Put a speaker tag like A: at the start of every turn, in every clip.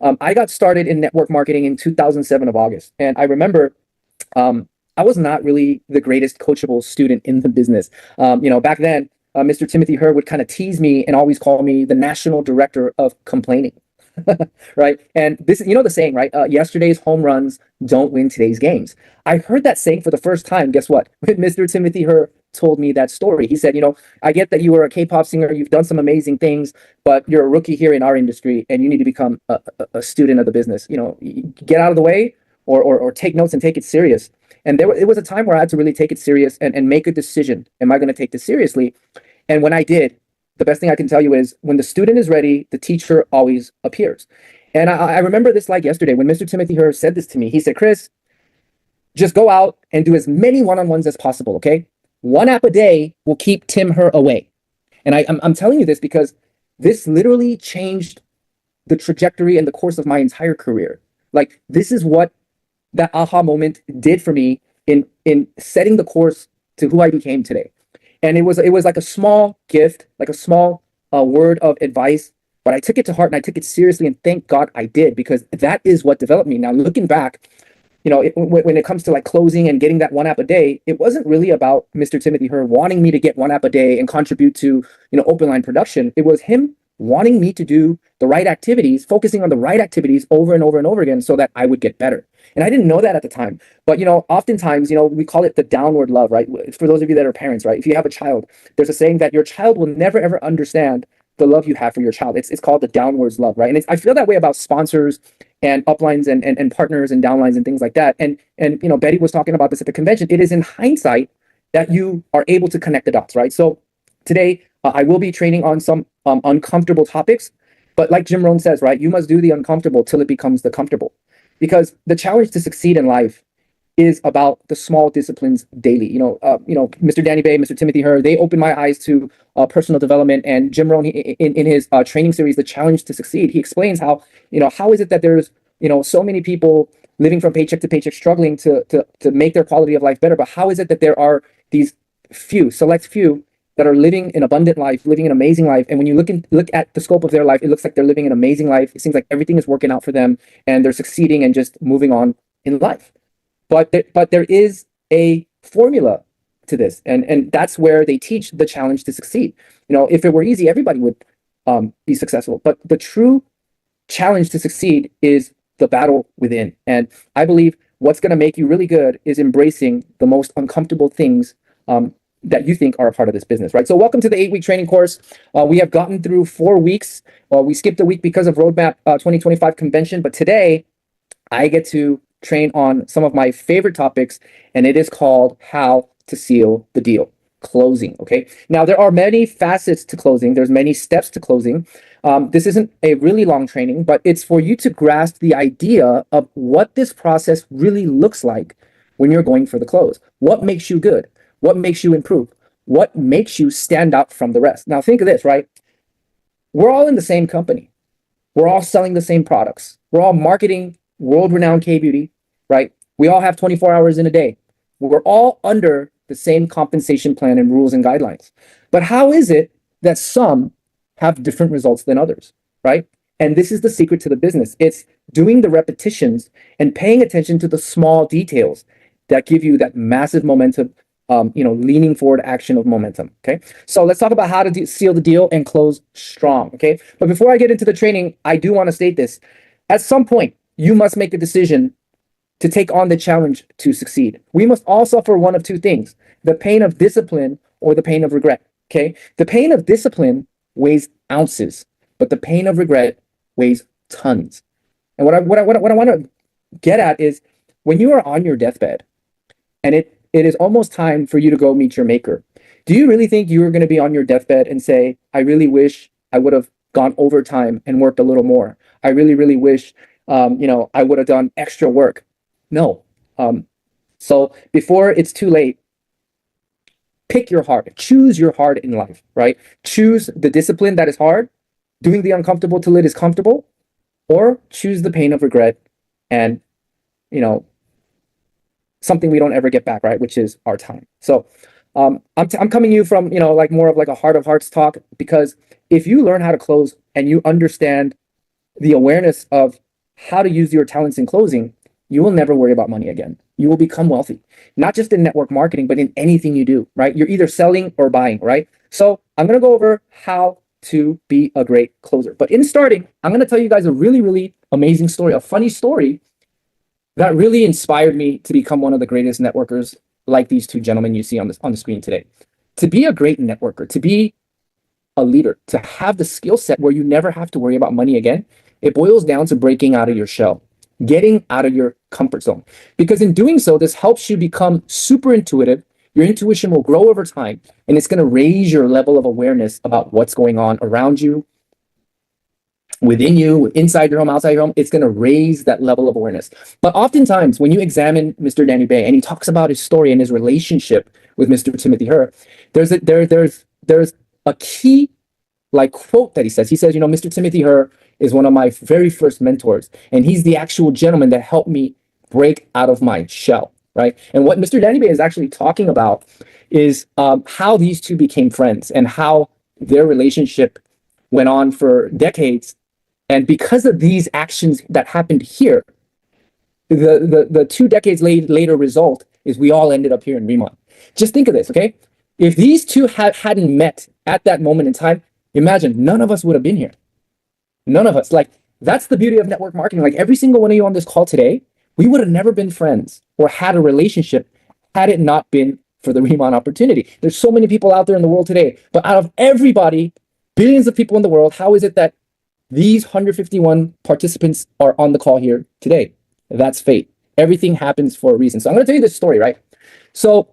A: I got started in network marketing in 2007 of August. And I remember I was not really the greatest coachable student in the business. Back then, Mr. Timothy Herr would kind of tease me and always call me the national director of complaining. Right. And this, the saying, right? Yesterday's home runs don't win today's games. I heard that saying for the first time. Guess what? When Mr. Timothy Herr told me that story, he said, I get that you were a K-pop singer, you've done some amazing things, but you're a rookie here in our industry and you need to become a student of the business. Get out of the way or take notes and take it serious. And it was a time where I had to really take it serious and make a decision. Am I going to take this seriously? And when I did, the best thing I can tell you is when the student is ready, the teacher always appears. And I remember this like yesterday when Mr. Timothy Herr said this to me. He said, Chris, just go out and do as many one-on-ones as possible, okay? One app a day will keep Tim Herr away. And I'm telling you this because this literally changed the trajectory and the course of my entire career. Like, this is what that aha moment did for me in setting the course to who I became today. And it was like a small gift, like a small word of advice, but I took it to heart and I took it seriously, and thank God I did, because that is what developed me. Now, looking back, when it comes to like closing and getting that one app a day, it wasn't really about Mr. Timothy Herr wanting me to get one app a day and contribute to, open line production. It was him wanting me to do the right activities, focusing on the right activities over and over and over again so that I would get better. And I didn't know that at the time. But, oftentimes, we call it the downward love, right? For those of you that are parents, right? If you have a child, there's a saying that your child will never, ever understand the love you have for your child. It's called the downwards love, right? And I feel that way about sponsors and uplines and partners and downlines and things like that. And Betty was talking about this at the convention. It is in hindsight that you are able to connect the dots, right? So today, I will be training on some uncomfortable topics, but like Jim Rohn says, right, you must do the uncomfortable till it becomes the comfortable, because the challenge to succeed in life is about the small disciplines daily. Mr. Danny Bay, Mr. Timothy Herr, they opened my eyes to personal development. And Jim Rohn, in his training series, The Challenge to Succeed, he explains how is it that there's so many people living from paycheck to paycheck, struggling to make their quality of life better, but how is it that there are these select few that are living an abundant life, living an amazing life. And when you look at the scope of their life, it looks like they're living an amazing life. It seems like everything is working out for them and they're succeeding and just moving on in life. But there is a formula to this. And that's where they teach the challenge to succeed. If it were easy, everybody would be successful. But the true challenge to succeed is the battle within. And I believe what's going to make you really good is embracing the most uncomfortable things that you think are a part of this business, right? So welcome to the 8-week training course. We have gotten through 4 weeks. We skipped a week because of Roadmap 2025 convention, but today I get to train on some of my favorite topics, and it is called How to Seal the Deal, closing, okay? Now, there are many facets to closing. There's many steps to closing. This isn't a really long training, but it's for you to grasp the idea of what this process really looks like when you're going for the close. What makes you good? What makes you improve? What makes you stand out from the rest? Now, think of this, right? We're all in the same company. We're all selling the same products. We're all marketing world-renowned K-beauty, right? We all have 24 hours in a day. We're all under the same compensation plan and rules and guidelines. But how is it that some have different results than others, right? And this is the secret to the business. It's doing the repetitions and paying attention to the small details that give you that massive momentum, leaning forward action of momentum. Okay. So let's talk about how to seal the deal and close strong. Okay. But before I get into the training, I do want to state this. At some point, you must make a decision to take on the challenge to succeed. We must all suffer one of two things: the pain of discipline or the pain of regret. Okay. The pain of discipline weighs ounces, but the pain of regret weighs tons. And what I want to get at is when you are on your deathbed and it is almost time for you to go meet your maker. Do you really think you're going to be on your deathbed and say, I really wish I would have gone overtime and worked a little more? I really, really wish, I would have done extra work. No. So before it's too late, pick your heart, choose your heart in life, right? Choose the discipline that is hard, doing the uncomfortable till it is comfortable, or choose the pain of regret and, something we don't ever get back, right? Which is our time. So I'm coming to you from, like more of like a heart of hearts talk, because if you learn how to close and you understand the awareness of how to use your talents in closing, you will never worry about money again. You will become wealthy, not just in network marketing, but in anything you do, right? You're either selling or buying, right? So I'm going to go over how to be a great closer. But in starting, I'm going to tell you guys a really, really amazing story, a funny story that really inspired me to become one of the greatest networkers like these two gentlemen you see on the screen today. To be a great networker, to be a leader, to have the skill set where you never have to worry about money again, it boils down to breaking out of your shell, getting out of your comfort zone. Because in doing so, this helps you become super intuitive. Your intuition will grow over time, and it's going to raise your level of awareness about what's going on around you, within you, inside your home, outside your home. It's going to raise that level of awareness. But oftentimes, when you examine Mr. Danny Bay and he talks about his story and his relationship with Mr. Timothy Herr, there's a key like quote that he says. He says, Mr. Timothy Herr is one of my very first mentors, and he's the actual gentleman that helped me break out of my shell, right? And what Mr. Danny Bay is actually talking about is how these two became friends and how their relationship went on for decades. And because of these actions that happened here, the 2 decades later result is we all ended up here in Remont. Just think of this, okay? If these two hadn't met at that moment in time, imagine none of us would have been here. None of us. Like, that's the beauty of network marketing. Like, every single one of you on this call today, we would have never been friends or had a relationship had it not been for the Remont opportunity. There's so many people out there in the world today, but out of everybody, billions of people in the world, how is it that these 151 participants are on the call here today? That's fate. Everything happens for a reason. So I'm going to tell you this story, right? So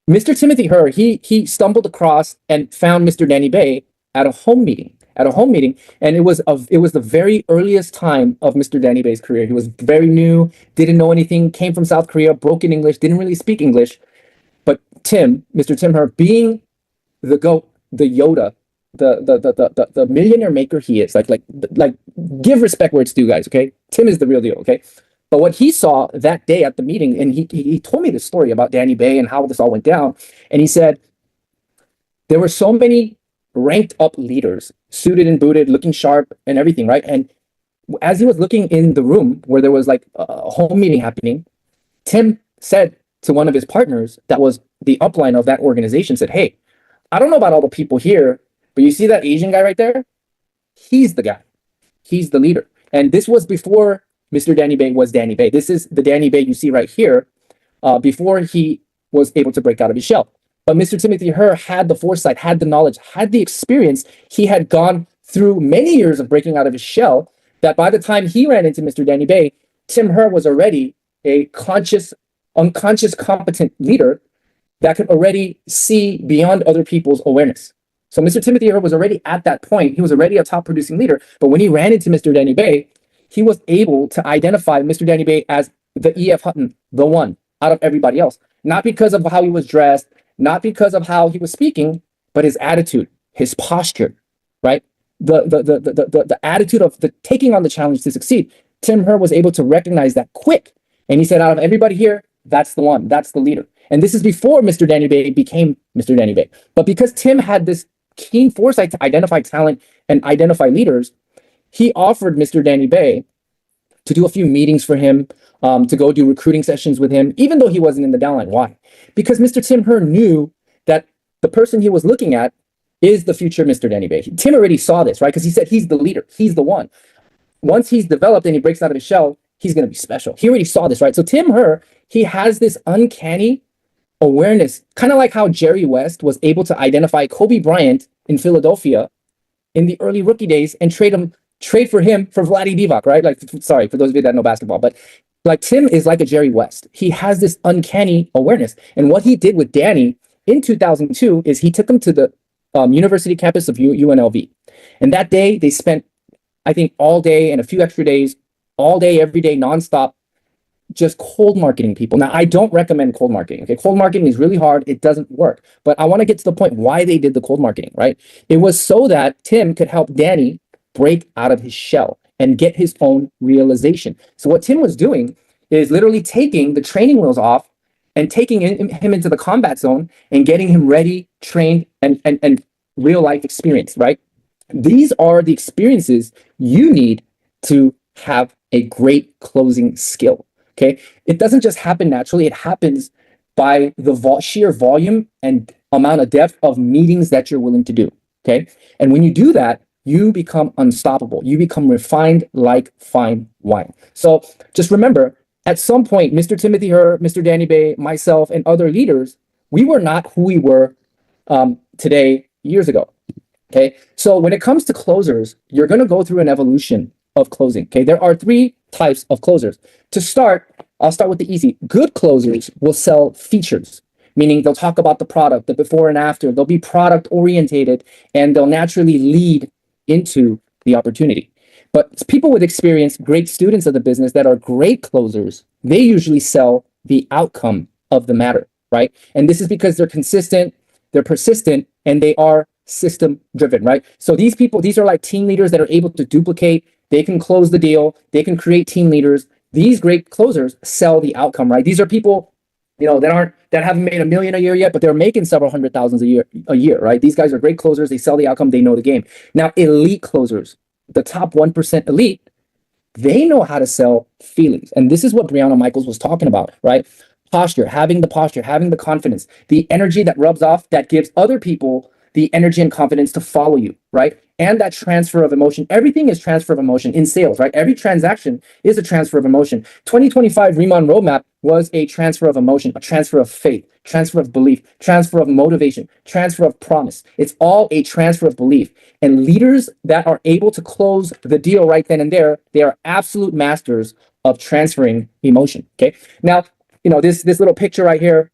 A: Mr. Timothy Herr, he stumbled across and found Mr. Danny Bay at a home meeting. And it was the very earliest time of Mr. Danny Bay's career. He was very new, didn't know anything, came from South Korea, broken English, didn't really speak English. But Mr. Tim Herr, being the GOAT, the Yoda, the millionaire maker he is, like give respect where it's due, guys, okay? Tim is the real deal, okay? But what he saw that day at the meeting, and he told me this story about Danny Bay and how this all went down, and he said there were so many ranked up leaders, suited and booted, looking sharp and everything, right? And as he was looking in the room where there was like a home meeting happening, Tim said to one of his partners that was the upline of that organization, said, "Hey, I don't know about all the people here, but you see that Asian guy right there? He's the guy. He's the leader." And this was before Mr. Danny Bay was Danny Bay. This is the Danny Bay you see right here, before he was able to break out of his shell. But Mr. Timothy Herr had the foresight, had the knowledge, had the experience. He had gone through many years of breaking out of his shell, that by the time he ran into Mr. Danny Bay, Tim Herr was already a unconscious, competent leader that could already see beyond other people's awareness. So Mr. Timothy Herr was already at that point. He was already a top producing leader. But when he ran into Mr. Danny Bay, he was able to identify Mr. Danny Bay as the E.F. Hutton, the one out of everybody else. Not because of how he was dressed, not because of how he was speaking, but his attitude, his posture, right? The attitude of the taking on the challenge to succeed. Tim Herr was able to recognize that quick. And he said, out of everybody here, that's the one, that's the leader. And this is before Mr. Danny Bay became Mr. Danny Bay. But because Tim had this keen foresight to identify talent and identify leaders, he offered Mr. Danny Bay to do a few meetings for him, to go do recruiting sessions with him, even though he wasn't in the downline. Why? Because Mr. Tim Herr knew that the person he was looking at is the future Mr. Danny Bay. Tim already saw this, right? Because he said he's the leader. He's the one. Once he's developed and he breaks out of his shell, he's going to be special. He already saw this, right? So Tim Herr, he has this uncanny awareness, kind of like how Jerry West was able to identify Kobe Bryant in Philadelphia in the early rookie days and trade for him for Vlade Divac, right? Like, sorry, for those of you that know basketball, but like Tim is like a Jerry West. He has this uncanny awareness. And what he did with Danny in 2002 is he took him to the university campus of UNLV. And that day they spent, I think, all day and a few extra days, all day, every day, nonstop, just cold marketing people. Now, I don't recommend cold marketing. Okay, cold marketing is really hard. It doesn't work. But I want to get to the point why they did the cold marketing, right? It was so that Tim could help Danny break out of his shell and get his own realization. So what Tim was doing is literally taking the training wheels off and taking him into the combat zone and getting him ready, trained, and real life experience, right? These are the experiences you need to have a great closing skill. Okay. It doesn't just happen naturally, it happens by the sheer volume and amount of depth of meetings that you're willing to do. Okay. And when you do that, you become unstoppable. You become refined like fine wine. So just remember, at some point, Mr. Timothy Herr, Mr. Danny Bay, myself, and other leaders, we were not who we were today years ago. Okay. So when it comes to closers, you're going to go through an evolution of closing. Okay. There are three types of closers. To start, I'll start with the easy. Good closers will sell features, meaning they'll talk about the product, the before and after. They'll be product orientated and they'll naturally lead into the opportunity. But people with experience, great students of the business that are great closers, they usually sell the outcome of the matter, right? And this is because they're consistent, they're persistent, and they are system driven, right? So these people, these are like team leaders that are able to duplicate, they can close the deal, they can create team leaders. These great closers sell the outcome, right? These are people, that haven't made $1 million a year yet, but they're making several hundred thousands a year, right? These guys are great closers, they sell the outcome, they know the game. Now, elite closers, the top 1% elite, they know how to sell feelings. And this is what Brianna Michaels was talking about, right? Posture, having the confidence, the energy that rubs off, that gives other people the energy and confidence to follow you, right? And that transfer of emotion. Everything is transfer of emotion in sales, right? Every transaction is a transfer of emotion. 2025 Riemann Roadmap was a transfer of emotion, a transfer of faith, transfer of belief, transfer of motivation, transfer of promise. It's all a transfer of belief. And leaders that are able to close the deal right then and there, they are absolute masters of transferring emotion, okay? Now, this little picture right here,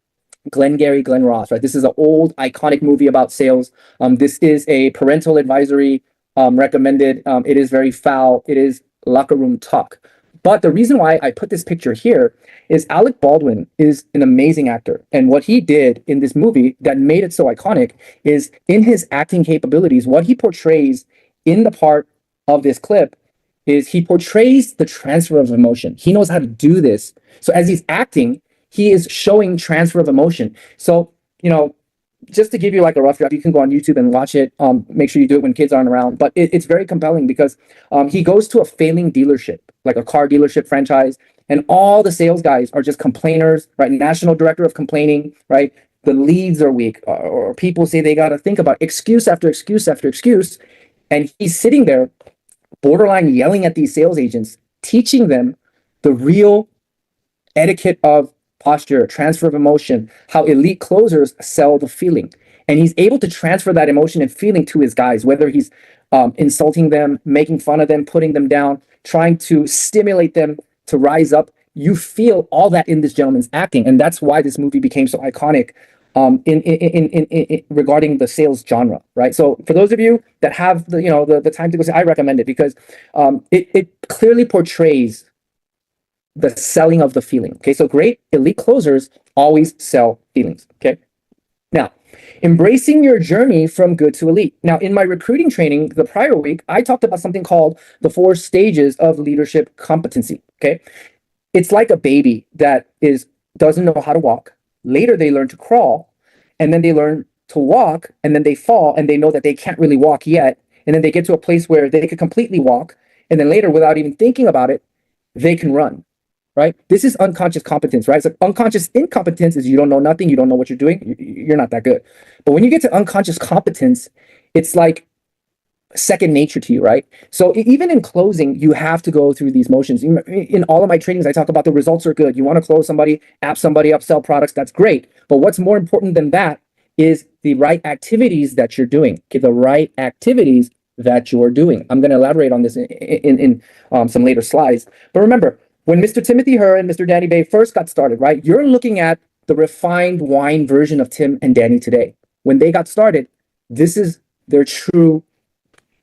A: Glengarry Glen Ross, right? This is an old iconic movie about sales. This is a parental advisory recommended. It is very foul. It is locker room talk. But the reason why I put this picture here is Alec Baldwin is an amazing actor. And what he did in this movie that made it so iconic is in his acting capabilities, what he portrays in the part of this clip is he portrays the transfer of emotion. He knows how to do this. So as he's acting, he is showing transfer of emotion. So, just to give you like a rough draft, you can go on YouTube and watch it. Make sure you do it when kids aren't around. But it's very compelling because he goes to a failing dealership, like a car dealership franchise, and all the sales guys are just complainers, right? National director of complaining, right? The leads are weak, or people say they got to think about excuse after excuse after excuse. And he's sitting there borderline yelling at these sales agents, teaching them the real etiquette of posture, transfer of emotion, how elite closers sell the feeling. And he's able to transfer that emotion and feeling to his guys, whether he's insulting them, making fun of them, putting them down, trying to stimulate them to rise up. You feel all that in this gentleman's acting. And that's why this movie became so iconic in regarding the sales genre, right? So for those of you that have the time to go see, I recommend it because it clearly portrays the selling of the feeling. Okay, so great elite closers always sell feelings. Okay, now embracing your journey from good to elite. Now, in my recruiting training the prior week, I talked about something called the 4 stages of leadership competency. Okay, it's like a baby that doesn't know how to walk. Later, they learn to crawl, and then they learn to walk, and then they fall, and they know that they can't really walk yet, and then they get to a place where they could completely walk, and then later, without even thinking about it, they can run. Right? This is unconscious competence, right? So unconscious incompetence is you don't know nothing, you don't know what you're doing, you're not that good. But when you get to unconscious competence, it's like second nature to you, right? So even in closing, you have to go through these motions. In all of my trainings, I talk about the results are good. You want to close somebody, app somebody up, sell products, that's great. But what's more important than that is the right activities that you're doing. Okay, the right activities that you're doing. I'm going to elaborate on this in some later slides. But remember, when Mr. Timothy Herr and Mr. Danny Bay first got started, right, you're looking at the refined wine version of Tim and Danny today. When they got started, this is their true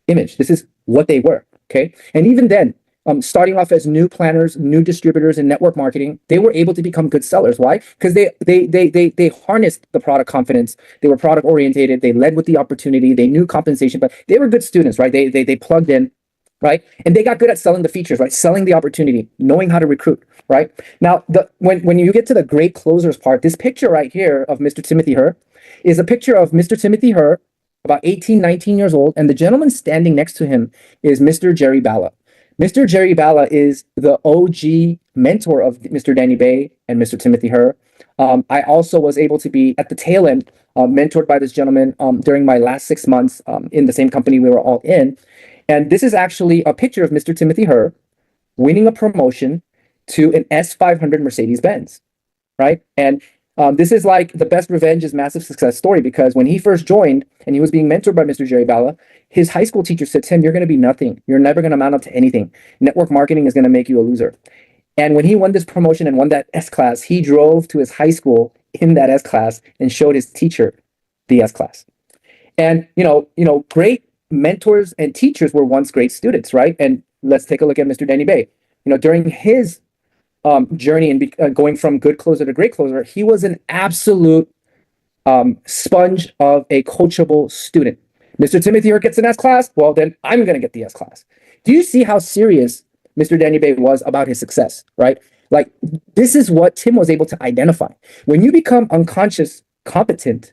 A: image. This is what they were, okay? And even then, starting off as new planners, new distributors in network marketing, they were able to become good sellers. Why? Because they harnessed the product confidence. They were product orientated. They led with the opportunity. They knew compensation, but they were good students, right? They plugged in. Right. And they got good at selling the features, right? Selling the opportunity, knowing how to recruit. Right. Now, when you get to the great closers part, this picture right here of Mr. Timothy Herr is a picture of Mr. Timothy Herr about 18, 19 years old. And the gentleman standing next to him is Mr. Jerry Balla. Mr. Jerry Balla is the OG mentor of Mr. Danny Bay and Mr. Timothy Herr. I also was able to be at the tail end, mentored by this gentleman during my last 6 months in the same company we were all in. And this is actually a picture of Mr. Timothy Herr winning a promotion to an S500 Mercedes-Benz, right? And this is like the best revenge is massive success story, because when he first joined and he was being mentored by Mr. Jerry Balla, his high school teacher said, Tim, you're going to be nothing. You're never going to amount up to anything. Network marketing is going to make you a loser. And when he won this promotion and won that S class, he drove to his high school in that S class and showed his teacher the S class. And, great mentors and teachers were once great students, right? And let's take a look at Mr. Danny Bay. During his journey and going from good closer to great closer, he was an absolute sponge of a coachable student. Mr. Timothy Herr gets an S class, well, then I'm going to get the S class. Do you see how serious Mr. Danny Bay was about his success, right? Like, this is what Tim was able to identify. When you become unconscious competent,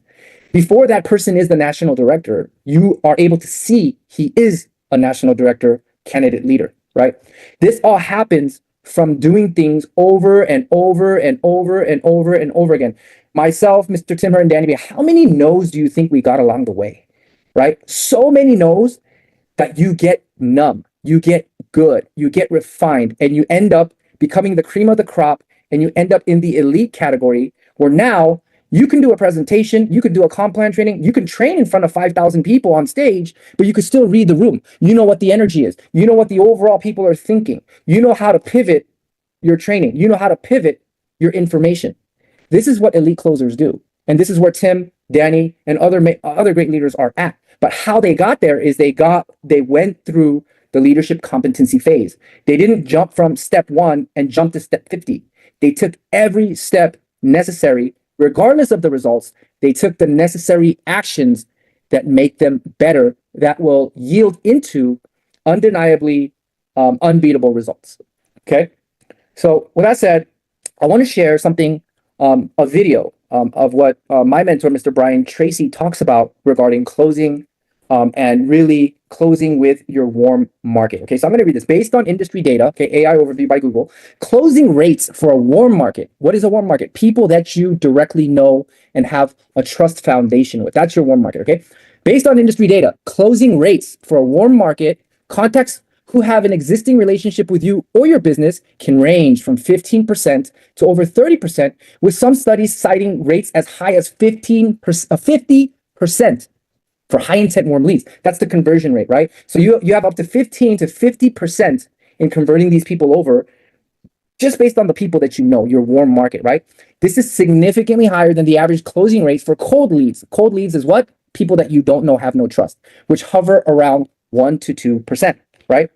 A: before that person is the national director, you are able to see he is a national director candidate leader, right? This all happens from doing things over and over and over and over and over again. Myself, Mr. Tim Herr, and Danny Bay, how many no's do you think we got along the way, right? So many no's that you get numb, you get good, you get refined, and you end up becoming the cream of the crop, and you end up in the elite category, where now you can do a presentation, you can do a comp plan training, you can train in front of 5,000 people on stage, but you can still read the room. You know what the energy is. You know what the overall people are thinking. You know how to pivot your training. You know how to pivot your information. This is what elite closers do. And this is where Tim, Danny, and other great leaders are at. But how they got there is they went through the leadership competency phase. They didn't jump from step 1 and jump to step 50. They took every step necessary. Regardless of the results, they took the necessary actions that make them better, that will yield into undeniably unbeatable results. Okay. So with that said, I want to share something, a video of what my mentor, Mr. Brian Tracy, talks about regarding closing and really closing with your warm market. Okay, so I'm going to read this. Based on industry data, okay, AI overview by Google, closing rates for a warm market. What is a warm market? People that you directly know and have a trust foundation with. That's your warm market, okay? Based on industry data, closing rates for a warm market, contacts who have an existing relationship with you or your business can range from 15% to over 30%, with some studies citing rates as high as 50% for high intent warm leads. That's the conversion rate, right? So you have up to 15 to 50% in converting these people over just based on the people that you know, your warm market, right? This is significantly higher than the average closing rate for cold leads. Cold leads is what? People that you don't know, have no trust, which hover around 1 to 2%, right?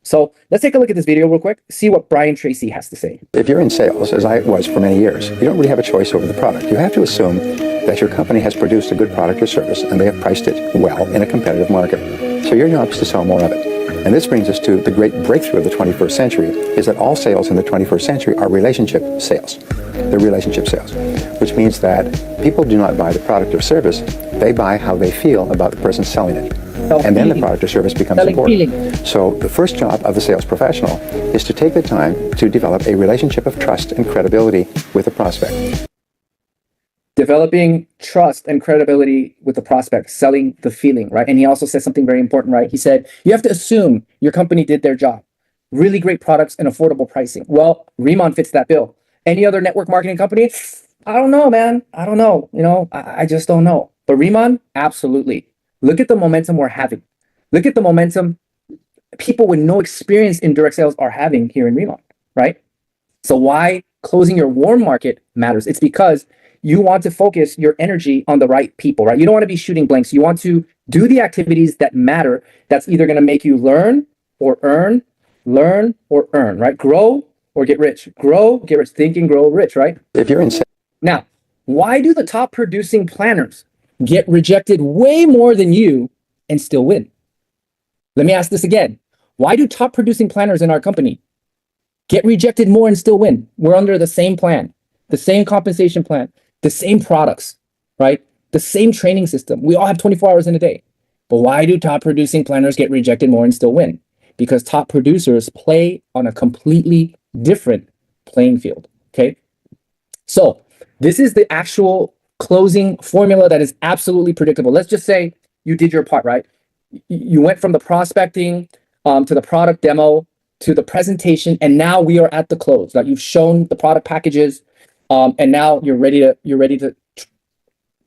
A: So let's take a look at this video real quick, see what Brian Tracy has to say.
B: If you're in sales, as I was for many years, you don't really have a choice over the product. You have to assume that your company has produced a good product or service and they have priced it well in a competitive market. So your job is to sell more of it. And this brings us to the great breakthrough of the 21st century, is that all sales in the 21st century are relationship sales. They're relationship sales, which means that people do not buy the product or service, they buy how they feel about the person selling it. And then the product or service becomes important. So the first job of the sales professional is to take the time to develop a relationship of trust and credibility with a prospect.
A: Developing trust and credibility with the prospect, selling the feeling, right? And he also said something very important, right? He said, you have to assume your company did their job. Really great products and affordable pricing. Well, Riemann fits that bill. Any other network marketing company? I don't know, man. I don't know. I just don't know. But Riemann, absolutely. Look at the momentum we're having. Look at the momentum people with no experience in direct sales are having here in Riemann, right? So why closing your warm market matters? It's because you want to focus your energy on the right people, right? You don't want to be shooting blanks. You want to do the activities that matter. That's either going to make you learn or earn, right? Grow or get rich. Grow, get rich. Think and grow rich, right?
B: If you're in sales.
A: Now, why do the top producing planners get rejected way more than you and still win? Let me ask this again. Why do top producing planners in our company get rejected more and still win? We're under the same plan, the same compensation plan, the same products, right? the same training system. We all have 24 hours in a day. But why do top producing planners get rejected more and still win? Because top producers play on a completely different playing field. Okay. So this is the actual closing formula that is absolutely predictable. Let's just say you did your part, right? You went from the prospecting to the product demo to the presentation, and now we are at the close. Like, you've shown the product packages, and now you're ready to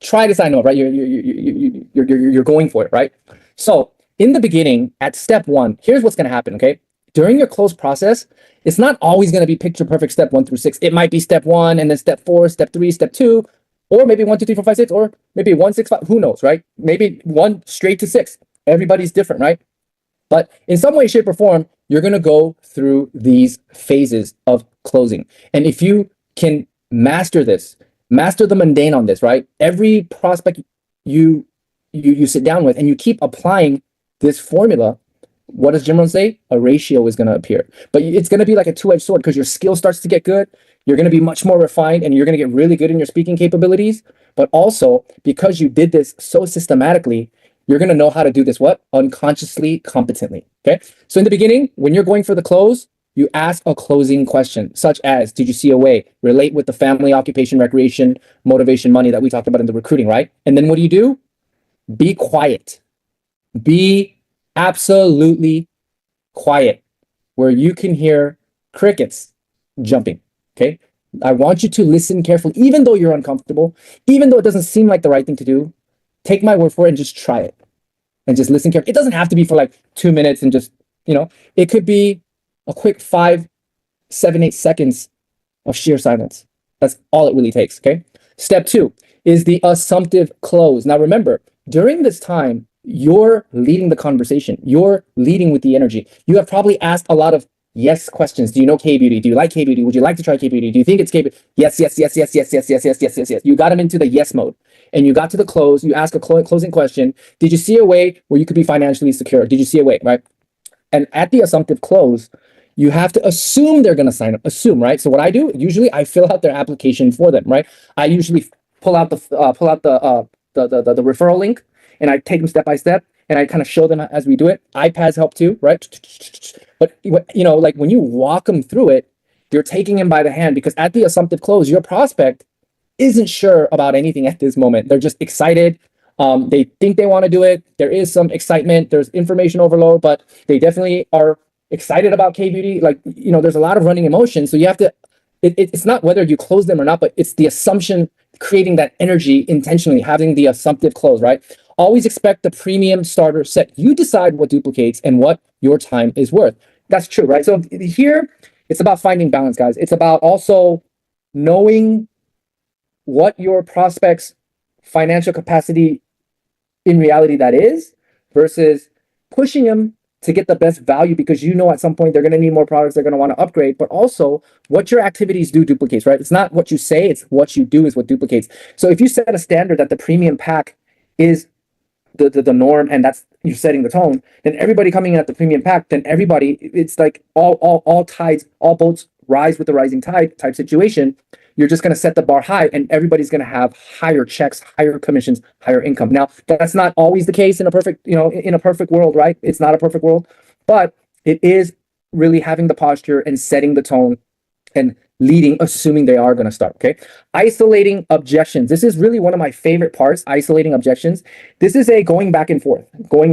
A: try to sign up, right? You're going for it, right? So in the beginning, at step one, here's what's going to happen. Okay, during your close process, it's not always going to be picture perfect step 1 through 6. It might be step 1 and then step 4, step 3, step 2, or maybe 1, 2, 3, 4, 5, 6, or maybe 1, 6, 5. Who knows, right? Maybe 1 straight to 6. Everybody's different, right? But in some way, shape, or form, you're going to go through these phases of closing. And if you can master this, master the mundane on this, right? Every prospect you sit down with and you keep applying this formula, what does Jim Rohn say? A ratio is going to appear. But it's going to be like a two-edged sword, because your skill starts to get good. You're going to be much more refined, and you're going to get really good in your speaking capabilities. But also, because you did this so systematically, you're going to know how to do this, what? Unconsciously, competently. Okay. So in the beginning, when you're going for the close, you ask a closing question, such as, did you see a way? Relate with the family, occupation, recreation, motivation, money that we talked about in the recruiting, right? And then what do? Be quiet. Be absolutely quiet, where you can hear crickets jumping. Okay. I want you to listen carefully, even though you're uncomfortable, even though it doesn't seem like the right thing to do. Take my word for it and just try it, and just listen carefully. It doesn't have to be for like 2 minutes, and just, it could be a quick 5, 7, 8 seconds of sheer silence. That's all it really takes. Okay. Step 2 is the assumptive close. Now, remember, during this time, you're leading the conversation. You're leading with the energy. You have probably asked a lot of yes questions. Do you know K-beauty? Do you like K-beauty? Would you like to try K-beauty? Do you think it's K-beauty? Yes, yes, yes, yes, yes, yes, yes, yes, yes, yes, yes. You got them into the yes mode, and you got to the close. You ask a closing question. Did you see a way where you could be financially secure? Did you see a way, right? And at the assumptive close, you have to assume they're going to sign up. Assume, right? So what I do, usually I fill out their application for them, right? I usually pull out the referral link, and I take them step by step, and I kind of show them as we do it. iPads help too, right? But like when you walk them through it, you're taking them by the hand, because at the assumptive close, your prospect isn't sure about anything at this moment. They're just excited. They think they want to do it. There is some excitement. There's information overload, but they definitely are excited about K-beauty. Like, there's a lot of running emotions. So you have to, it's not whether you close them or not, but it's the assumption, creating that energy intentionally, having the assumptive close, right? Always expect the premium starter set. You decide what duplicates and what your time is worth. That's true, right? So here, it's about finding balance, guys. It's about also knowing what your prospect's financial capacity in reality that is, versus pushing them to get the best value, because at some point they're going to need more products, they're going to want to upgrade. But also, what your activities do duplicates, right? It's not what you say, it's what you do is what duplicates. So if you set a standard that the premium pack is the norm, and that's, you're setting the tone, then everybody coming in at the premium pack, then everybody, it's like all tides, all boats rise with the rising tide type situation. You're just going to set the bar high, and everybody's going to have higher checks, higher commissions, higher income. Now, that's not always the case in a perfect, in a perfect world, right? It's not a perfect world, but it is really having the posture and setting the tone and leading, assuming they are going to start. Okay. Isolating objections. This is really one of my favorite parts, isolating objections. This is going back and forth. What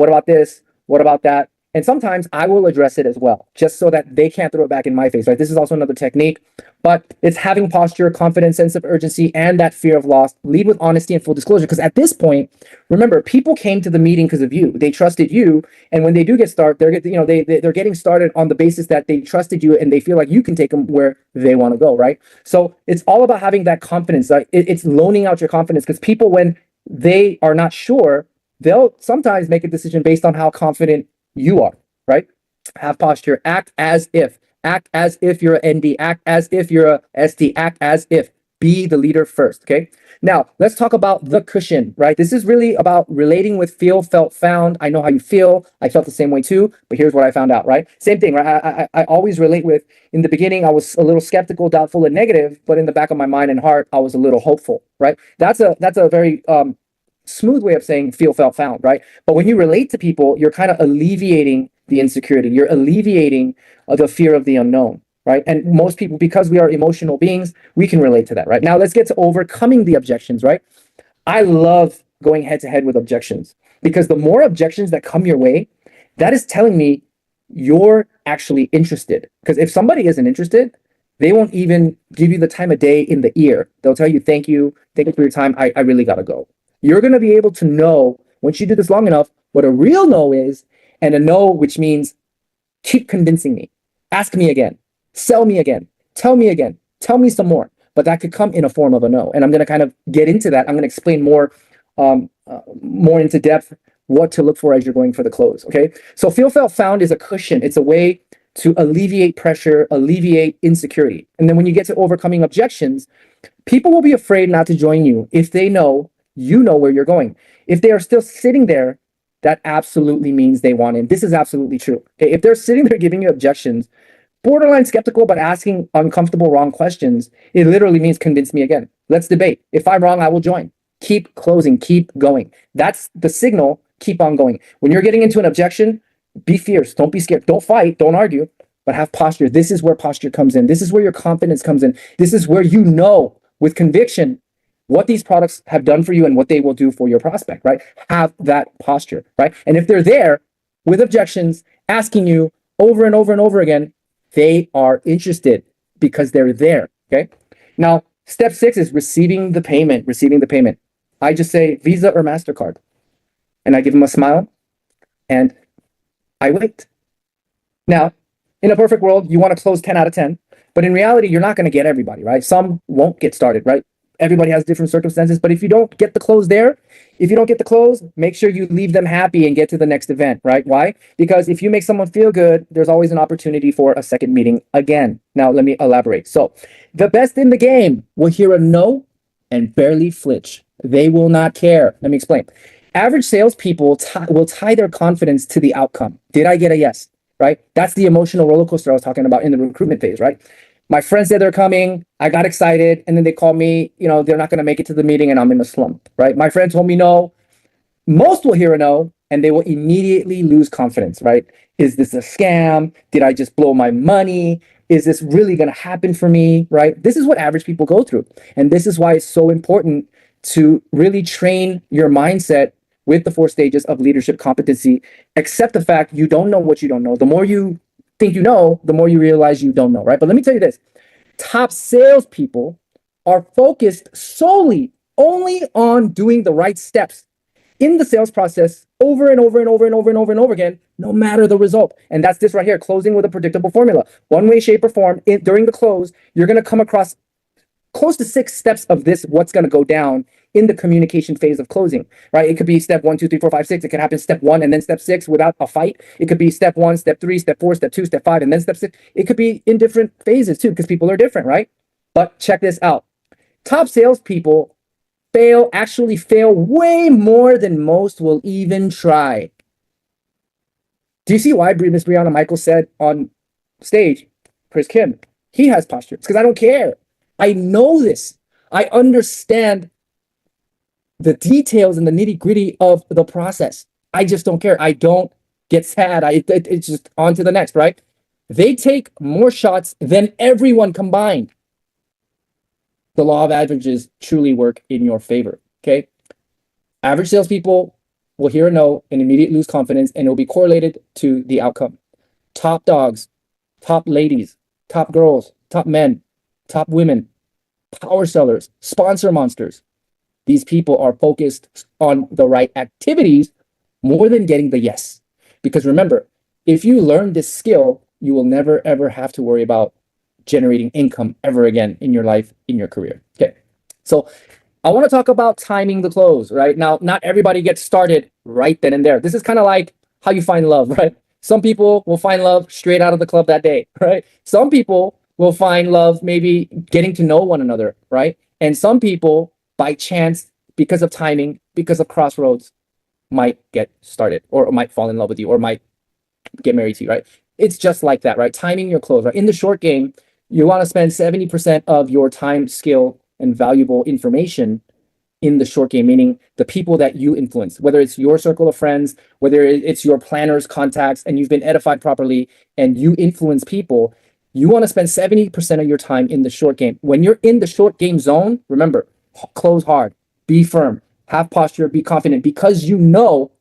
A: about this? What about that? And sometimes I will address it as well, just so that they can't throw it back in my face, right? This is also another technique, but it's having posture, confidence, sense of urgency, and that fear of loss. Lead with honesty and full disclosure. Because at this point, remember, people came to the meeting because of you. They trusted you. And when they do get started, they're getting started on the basis that they trusted you, and they feel like you can take them where they want to go, right? So it's all about having that confidence. Like, it's loaning out your confidence, because people, when they are not sure, they'll sometimes make a decision based on how confident you are, right? Have posture. Act as if you're an ND. Act as if you're a ST. Act as if. be the leader first. Okay. Now let's talk about the cushion, right? This is really about relating with feel, felt, found. I know how you feel. I felt the same way too, but here's what I found out, right? Same thing, right? I always relate with, in the beginning, I was a little skeptical, doubtful, and negative, but in the back of my mind and heart, I was a little hopeful, right? That's a very, smooth way of saying feel, felt, found, right? But when you relate to people, you're kind of alleviating the insecurity. You're alleviating the fear of the unknown, right? And most people, because we are emotional beings, we can relate to that, right? Now let's get to overcoming the objections, right? I love going head to head with objections, because the more objections that come your way, that is telling me you're actually interested. Because if somebody isn't interested, they won't even give you the time of day in the ear. They'll tell you, thank you for your time. I really got to go. You're going to be able to know, once you do this long enough, what a real no is, and a no, which means keep convincing me, ask me again, sell me again, tell me some more. But that could come in a form of a no. And I'm going to kind of get into that. I'm going to explain more into depth what to look for as you're going for the close. Okay. So feel, felt, found is a cushion. It's a way to alleviate pressure, alleviate insecurity. And then when you get to overcoming objections, people will be afraid not to join you if they know you know where you're going. If they are still sitting there, that absolutely means they want in. This is absolutely true. Okay? If they're sitting there giving you objections, borderline skeptical, but asking uncomfortable, wrong questions, it literally means convince me again. Let's debate. If I'm wrong, I will join. Keep closing, keep going. That's the signal. Keep on going. When you're getting into an objection, be fierce. Don't be scared. Don't fight. Don't argue, but have posture. This is where posture comes in. This is where your confidence comes in. This is where you know with conviction what these products have done for you and what they will do for your prospect, right? Have that posture, right? And if they're there with objections, asking you over and over and over again, they are interested because they're there, okay? Now, step 6 is receiving the payment, I just say Visa or MasterCard, and I give them a smile, and I wait. Now, in a perfect world, you want to close 10 out of 10, but in reality, you're not going to get everybody, right? Some won't get started, right? Everybody has different circumstances, but if you don't get the close there, make sure you leave them happy and get to the next event, right? Why? Because if you make someone feel good, there's always an opportunity for a second meeting again. Now, let me elaborate. So the best in the game will hear a no and barely flinch. They will not care. Let me explain. Average salespeople will tie their confidence to the outcome. Did I get a yes? Right? That's the emotional roller coaster I was talking about in the recruitment phase, right? My friends said they're coming. I got excited. And then they call me, they're not going to make it to the meeting and I'm in a slump, right? My friend told me no. Most will hear a no and they will immediately lose confidence, right? Is this a scam? Did I just blow my money? Is this really going to happen for me, right? This is what average people go through. And this is why it's so important to really train your mindset with the 4 stages of leadership competency. Accept the fact you don't know what you don't know. The more you think you know, the more you realize you don't know, right? But let me tell you this. Top salespeople are focused solely only on doing the right steps in the sales process over and over and over and over and over and over again, no matter the result. And that's this right here, closing with a predictable formula. One way, shape, or form, during the close, you're going to come across close to 6 steps of this, what's going to go down in the communication phase of closing, right? It could be step 1, 2, 3, 4, 5, 6. It can happen step 1 and then step 6 without a fight. It could be step 1, step 3, step 4, step 2, step 5, and then step 6. It could be in different phases too, because people are different, right? But check this out. Top salespeople actually fail way more than most will even try. Do you see why Miss Brianna Michael said on stage, Chris Kim, he has posture? It's because I don't care. I know this. I understand the details and the nitty-gritty of the process. I just don't care. I don't get sad. It's just on to the next, right? They take more shots than everyone combined. The law of averages truly work in your favor, okay? Average salespeople will hear a no and immediately lose confidence, and it will be correlated to the outcome. Top dogs, top ladies, top girls, top men, top women, power sellers, sponsor monsters. These people are focused on the right activities more than getting the yes. Because remember, if you learn this skill, you will never, ever have to worry about generating income ever again in your life, in your career. Okay, so I want to talk about timing the close, right? Now, not everybody gets started right then and there. This is kind of like how you find love, right? Some people will find love straight out of the club that day, right? Some people will find love maybe getting to know one another, right? And some people, by chance, because of timing, because of crossroads, might get started or might fall in love with you or might get married to you, right? It's just like that, right? Timing your close, right? In the short game, you want to spend 70% of your time, skill, and valuable information in the short game, meaning the people that you influence, whether it's your circle of friends, whether it's your planners, contacts, and you've been edified properly and you influence people, you want to spend 70% of your time in the short game. When you're in the short game zone, remember, close hard, be firm, have posture, be confident, because you know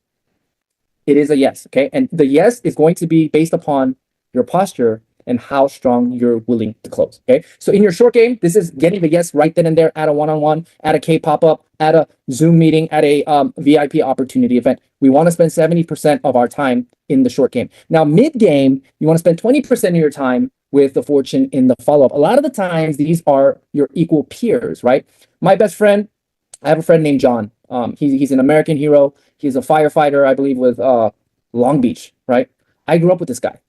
A: it is a yes, okay? And the yes is going to be based upon your posture and how strong you're willing to close, okay? So in your short game, this is getting the yes right then and there at a one-on-one, at a K pop-up, at a Zoom meeting, at a VIP opportunity event. We want to spend 70% of our time in the short game. Now, mid-game, you want to spend 20% of your time with the fortune in the follow-up. A lot of the times, these are your equal peers, right? My best friend, I have a friend named John. He's an American hero. He's a firefighter, I believe, with Long Beach, right? I grew up with this guy.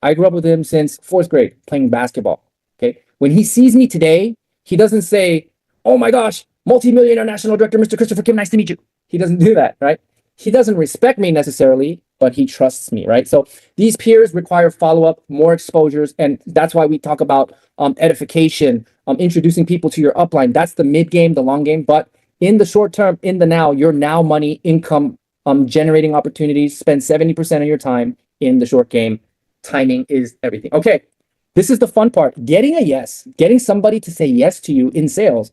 A: I grew up with him since fourth grade playing basketball. Okay. When he sees me today, he doesn't say, "Oh my gosh, multimillionaire national director, Mr. Christopher Kim, nice to meet you." He doesn't do that, right? He doesn't respect me necessarily, but he trusts me, right? So these peers require follow-up, more exposures, and that's why we talk about edification, introducing people to your upline. That's the mid game, the long game. But in the short term, in the now, your now money, income, generating opportunities, spend 70% of your time in the short game. Timing is everything. Okay, this is the fun part. Getting a yes, getting somebody to say yes to you in sales.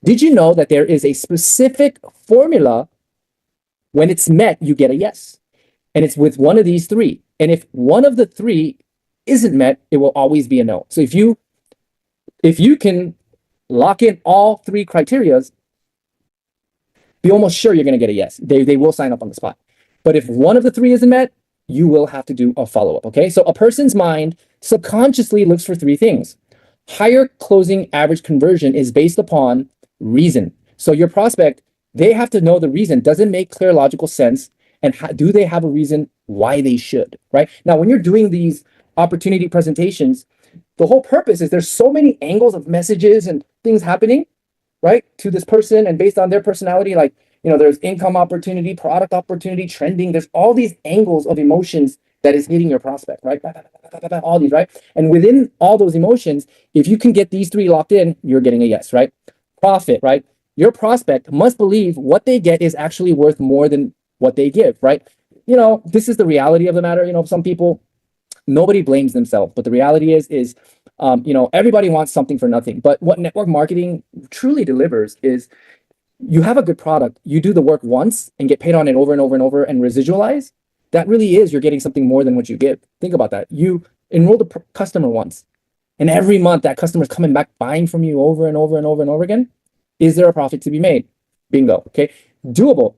A: Did you know that there is a specific formula? When it's met, you get a yes. And it's with one of these three. And if one of the three isn't met, it will always be a no. So if you can lock in all three criterias, be almost sure you're going to get a yes. They will sign up on the spot. But if one of the three isn't met, you will have to do a follow-up, okay? So a person's mind subconsciously looks for three things. Higher closing average conversion is based upon reason. So your prospect, they have to know the reason. Does it make clear logical sense? And do they have a reason why they should, right? Now, when you're doing these opportunity presentations, the whole purpose is there's so many angles of messages and things happening, right, to this person, and based on their personality, like, there's income opportunity, product opportunity, trending. There's all these angles of emotions that is hitting your prospect, right? All these, right? And within all those emotions, if you can get these three locked in, you're getting a yes, right? Profit, right? Your prospect must believe what they get is actually worth more than what they give, right? This is the reality of the matter. Some people, nobody blames themselves, but the reality is, everybody wants something for nothing. But what network marketing truly delivers is, you have a good product, you do the work once and get paid on it over and over and over and residualize. That really is, you're getting something more than what you give. Think about that. You enroll the customer once, and every month that customer is coming back buying from you over and over and over and over again. Is there a profit to be made? Bingo. Okay. Doable.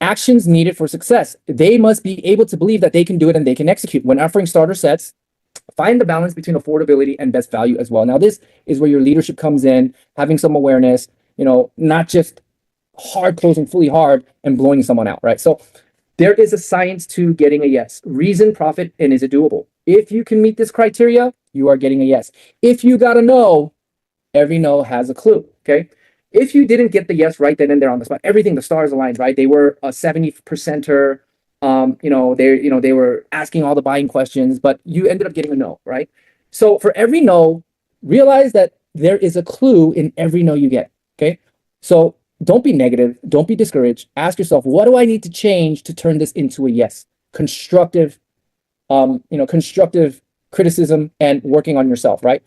A: Actions needed for success. They must be able to believe that they can do it and they can execute. When offering starter sets, find the balance between affordability and best value as well. Now, this is where your leadership comes in, having some awareness, not just hard closing fully hard and blowing someone out, right? So there is a science to getting a yes. Reason, profit, and is it doable? If you can meet this criteria, you are getting a yes. If you got a no, every no has a clue, okay? If you didn't get the yes right then and there on the spot, everything, the stars aligned, right? They were a 70%er, they were asking all the buying questions, but you ended up getting a no, right? So for every no, realize that there is a clue in every no you get, okay? So don't be negative. Don't be discouraged. Ask yourself, what do I need to change to turn this into a yes? Constructive, constructive criticism and working on yourself, right?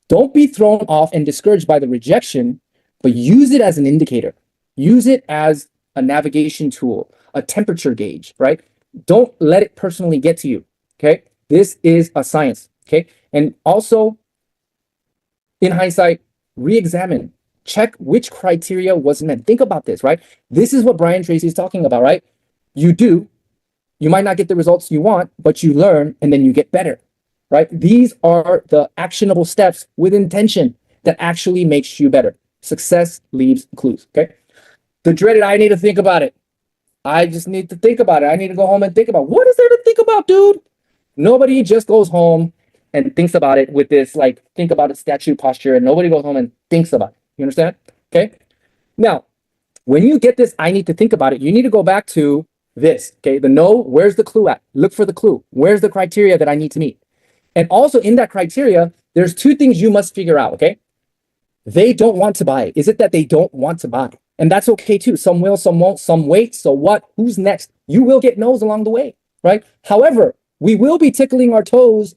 A: Don't be thrown off and discouraged by the rejection, but use it as an indicator. Use it as a navigation tool, a temperature gauge, right? Don't let it personally get to you, okay? This is a science, okay? And also, in hindsight, re-examine. Check which criteria wasn't met. Think about this, right? This is what Brian Tracy is talking about, right? You might not get the results you want, but you learn and then you get better, right? These are the actionable steps with intention that actually makes you better. Success leaves clues, okay? The dreaded, I need to think about it. I just need to think about it. I need to go home and think about, what is there to think about, dude? Nobody just goes home and thinks about it with this, like, think about it statue posture, and nobody goes home and thinks about it. You understand? Okay. Now, when you get this, I need to think about it, you need to go back to this. Okay. The no, where's the clue at? Look for the clue. Where's the criteria that I need to meet? And also in that criteria, there's two things you must figure out. Okay. They don't want to buy. Is it that they don't want to buy? And that's okay too. Some will, some won't, some wait. So what? Who's next? You will get no's along the way, right? However, we will be tickling our toes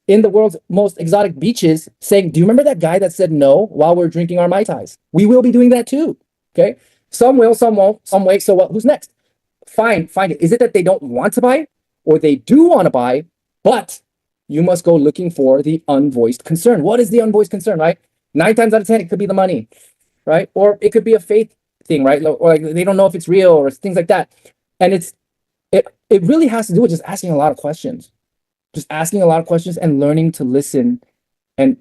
A: in the world's most exotic beaches saying, do you remember that guy that said no while we're drinking our Mai Tais? We will be doing that too, okay? Some will, some won't, some wait. So what? Who's next? Find it. Is it that they don't want to buy or they do want to buy, but you must go looking for the unvoiced concern. What is the unvoiced concern, right? 9 times out of 10, it could be the money, right? Or it could be a faith thing, right? Or like they don't know if it's real or things like that. And it really has to do with just asking a lot of questions. Just asking a lot of questions and learning to listen and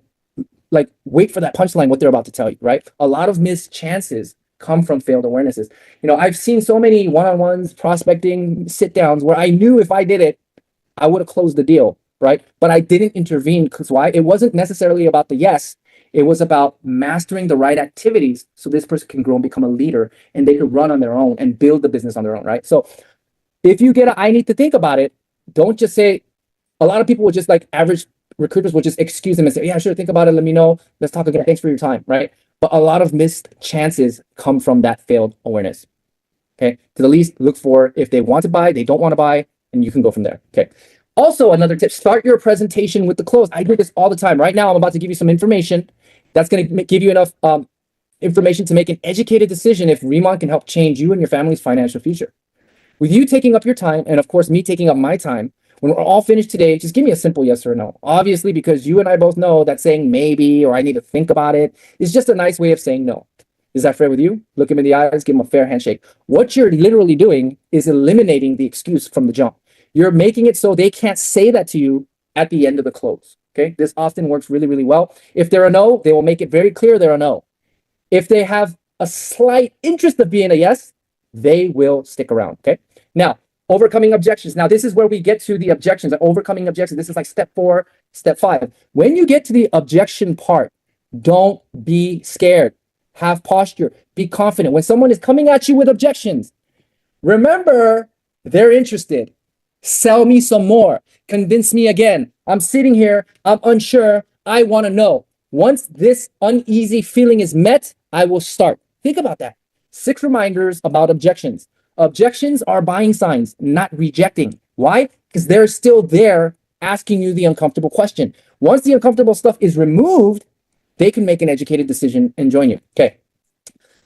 A: like wait for that punchline, what they're about to tell you, right? A lot of missed chances come from failed awarenesses. You know, I've seen so many one-on-ones, prospecting sit downs where I knew if I did it, I would have closed the deal, right? But I didn't intervene because why? It wasn't necessarily about the yes. It was about mastering the right activities so this person can grow and become a leader and they could run on their own and build the business on their own, right? So if you get I need to think about it, don't just say, a lot of people will just like average recruiters will just excuse them and say, yeah, sure, think about it. Let me know. Let's talk again. Thanks for your time, right? But a lot of missed chances come from that failed awareness. Okay. To the least, look for if they want to buy, they don't want to buy, and you can go from there. Okay. Also, another tip, start your presentation with the close. I do this all the time. Right now, I'm about to give you some information that's going to give you enough information to make an educated decision if Remon can help change you and your family's financial future. With you taking up your time, and of course, me taking up my time, when we're all finished today, just give me a simple yes or no. Obviously, because you and I both know that saying maybe or I need to think about it is just a nice way of saying no. Is that fair with you? Look him in the eyes, give him a fair handshake. What you're literally doing is eliminating the excuse from the jump. You're making it so they can't say that to you at the end of the close. Okay, this often works really, really well. If they're a no, they will make it very clear they're a no. If they have a slight interest of being a yes, they will stick around. Okay, now, overcoming objections. Now, this is where we get to the objections, overcoming objections. This is like step 4, step 5. When you get to the objection part, don't be scared. Have posture. Be confident. When someone is coming at you with objections, remember, they're interested. Sell me some more. Convince me again. I'm sitting here. I'm unsure. I want to know. Once this uneasy feeling is met, I will start. Think about that. 6 reminders about objections. Objections are buying signs, not rejecting. Why? Because they're still there asking you the uncomfortable question. Once the uncomfortable stuff is removed, they can make an educated decision and join you. Okay.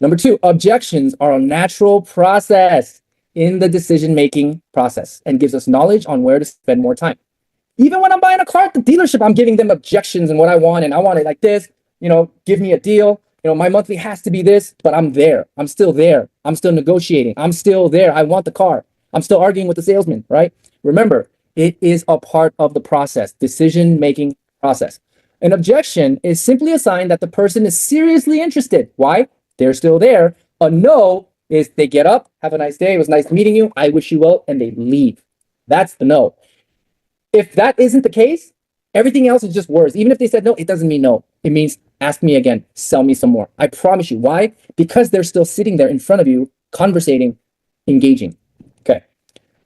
A: Number 2, objections are a natural process in the decision-making process and gives us knowledge on where to spend more time. Even when I'm buying a car at the dealership, I'm giving them objections and what I want, and I want it like this, give me a deal. My monthly has to be this, but I'm there. I'm still there. I'm still negotiating. I'm still there. I want the car. I'm still arguing with the salesman, right? Remember, it is a part of the process, decision-making process. An objection is simply a sign that the person is seriously interested. Why? They're still there. A no is they get up, have a nice day. It was nice meeting you. I wish you well, and they leave. That's the no. If that isn't the case, everything else is just words. Even if they said no, it doesn't mean no. It means ask me again, sell me some more. I promise you. Why? Because they're still sitting there in front of you, conversating, engaging. Okay.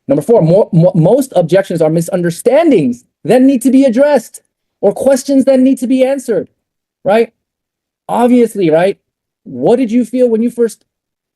A: Number 4, most objections are misunderstandings that need to be addressed or questions that need to be answered, right? Obviously, right? What did you feel when you first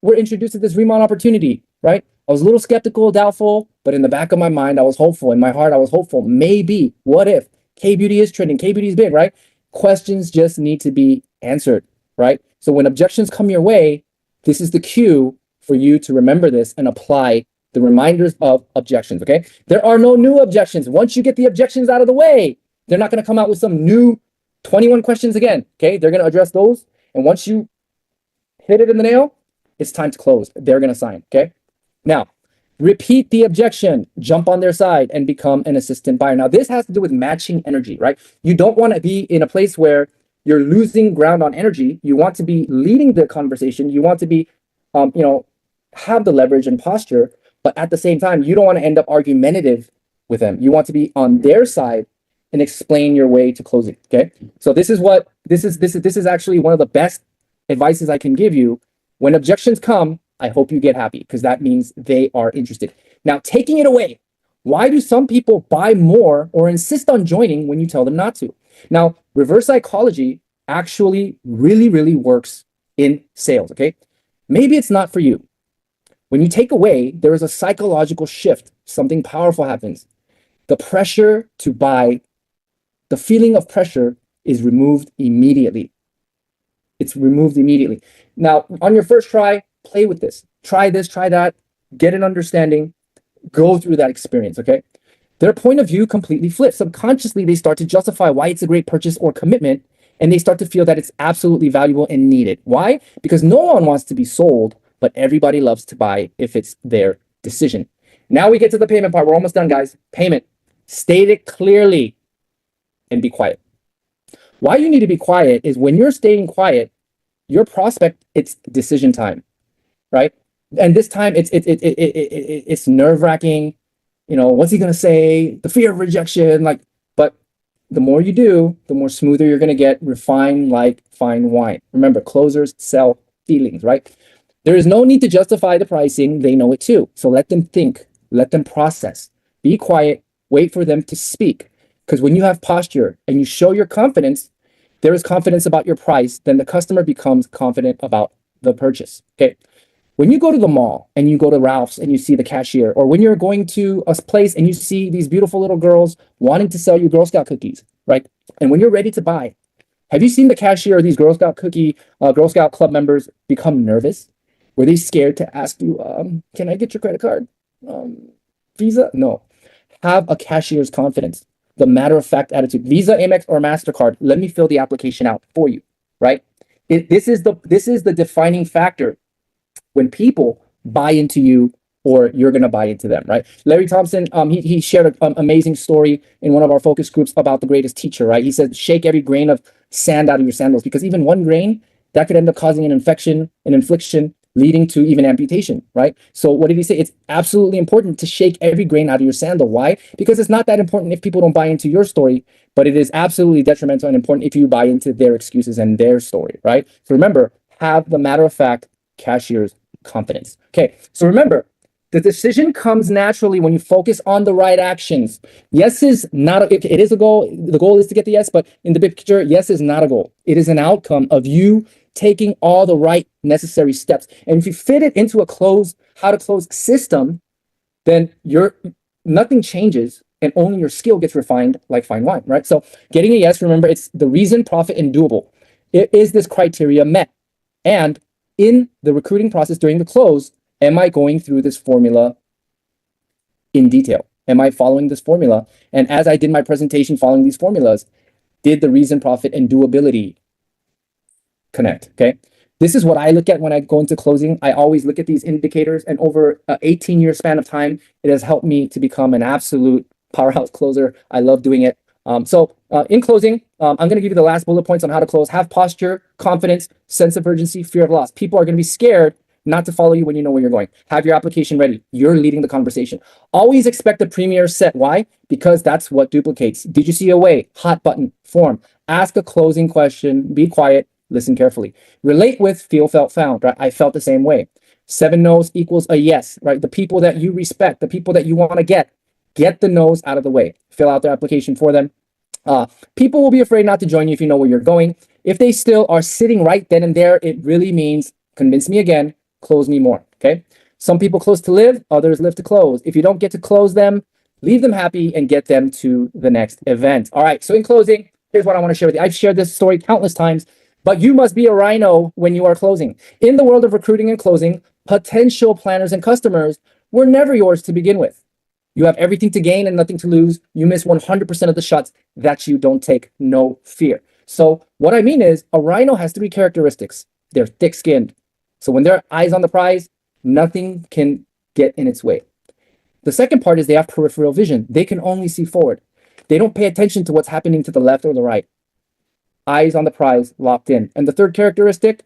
A: were introduced to this Remon opportunity, right? I was a little skeptical, doubtful, but in the back of my mind, I was hopeful. In my heart, I was hopeful. Maybe, what if? K-beauty is trending. K-beauty is big, right? Questions just need to be answered, right? So when objections come your way, this is the cue for you to remember this and apply the reminders of objections, okay? There are no new objections. Once you get the objections out of the way, they're not going to come out with some new 21 questions again, okay? They're going to address those. And once you hit it in the nail, it's time to close. They're going to sign, okay? Now, repeat the objection, jump on their side, and become an assistant buyer. Now, this has to do with matching energy, right? You don't want to be in a place where you're losing ground on energy. You want to be leading the conversation. You want to be, have the leverage and posture, but at the same time, you don't want to end up argumentative with them. You want to be on their side and explain your way to closing, okay? So this is actually one of the best advices I can give you. When objections come, I hope you get happy because that means they are interested. Now, taking it away, why do some people buy more or insist on joining when you tell them not to? Now, reverse psychology actually really, really works in sales, okay? Maybe it's not for you. When you take away, there is a psychological shift. Something powerful happens. The pressure to buy, the feeling of pressure is removed immediately. It's removed immediately. Now, on your first try, play with this. Try this, try that, get an understanding, go through that experience, okay? Their point of view completely flips. Subconsciously, they start to justify why it's a great purchase or commitment, and they start to feel that it's absolutely valuable and needed. Why? Because no one wants to be sold, but everybody loves to buy if it's their decision. Now we get to the payment part. We're almost done, guys. Payment. State it clearly and be quiet. Why you need to be quiet is when you're staying quiet, your prospect, it's decision time, right? And this time it's nerve-wracking. You know, what's he gonna say? The fear of rejection, like, but the more you do, the more smoother you're gonna get, refined like fine wine. Remember, closers sell feelings, right? There is no need to justify the pricing. They know it too. So let them think, let them process. Be quiet, wait for them to speak. Because when you have posture and you show your confidence, there is confidence about your price, then the customer becomes confident about the purchase. Okay. When you go to the mall and you go to Ralph's and you see the cashier, or when you're going to a place and you see these beautiful little girls wanting to sell you Girl Scout cookies, right? And when you're ready to buy, have you seen the cashier or these Girl Scout Girl Scout club members become nervous? Were they scared to ask you, can I get your credit card? Visa? No. Have a cashier's confidence, the matter-of-fact attitude. Visa, Amex, or MasterCard, let me fill the application out for you, right? This is the defining factor when people buy into you or you're going to buy into them, right? Larry Thompson, he shared an amazing story in one of our focus groups about the greatest teacher, right? He said, shake every grain of sand out of your sandals, because even one grain, that could end up causing an infection, an infliction, leading to even amputation, right? So what did he say? It's absolutely important to shake every grain out of your sandal. Why? Because it's not that important if people don't buy into your story, but it is absolutely detrimental and important if you buy into their excuses and their story, right? So remember, have the matter-of-fact cashier's confidence. Okay, so remember, the decision comes naturally when you focus on the right actions. Yes is not, it is a goal. The goal is to get the yes, but in the big picture, yes is not a goal. It is an outcome of you taking all the right necessary steps. And if you fit it into a how to close system, then nothing changes and only your skill gets refined like fine wine, right? So getting a yes, remember, it's the reason, profit, and doable. Is this criteria met? And in the recruiting process during the close, am I going through this formula in detail? Am I following this formula? And as I did my presentation following these formulas, did the reason, profit, and doability connect? Okay. This is what I look at when I go into closing. I always look at these indicators, and over an 18-year span of time, it has helped me to become an absolute powerhouse closer. I love doing it. In closing, I'm going to give you the last bullet points on how to close. Have posture, confidence, sense of urgency, fear of loss. People are going to be scared not to follow you when you know where you're going. Have your application ready. You're leading the conversation. Always expect a premier set. Why? Because that's what duplicates. Did you see a way? Hot button, form. Ask a closing question. Be quiet. Listen carefully. Relate with, feel, felt, found. Right? I felt the same way. 7 no's equals a yes. Right? The people that you respect, the people that you want to get the no's out of the way. Fill out their application for them. People will be afraid not to join you if you know where you're going. If they still are sitting right then and there, it really means convince me again, close me more. Okay. Some people close to live, others live to close. If you don't get to close them, leave them happy and get them to the next event. All right. So in closing, here's what I want to share with you. I've shared this story countless times, but you must be a rhino when you are closing. In the world of recruiting and closing, potential planners and customers were never yours to begin with. You have everything to gain and nothing to lose. You miss 100% of the shots that you don't take. No fear. So what I mean is a rhino has 3 characteristics. They're thick-skinned. So when they're eyes on the prize, nothing can get in its way. The second part is they have peripheral vision. They can only see forward. They don't pay attention to what's happening to the left or the right. Eyes on the prize, locked in. And the third characteristic,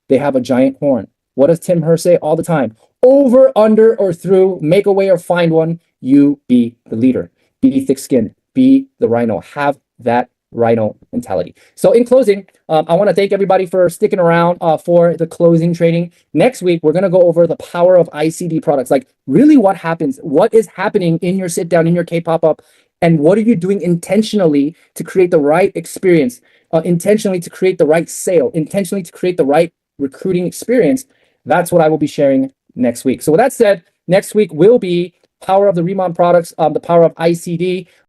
A: they have a giant horn. What does Tim Herr say all the time? Over, under, or through, make a way or find one. You be the leader. Be thick-skinned. Be the rhino. Have that rhino mentality. So in closing, I want to thank everybody for sticking around for the closing training. Next week, we're going to go over the power of ICD products, like really what happens, what is happening in your sit down, in your K-pop-up, and what are you doing intentionally to create the right experience, intentionally to create the right sale, intentionally to create the right recruiting experience. That's what I will be sharing next week. So with that said, next week will be power of the Remon products, the power of ICD.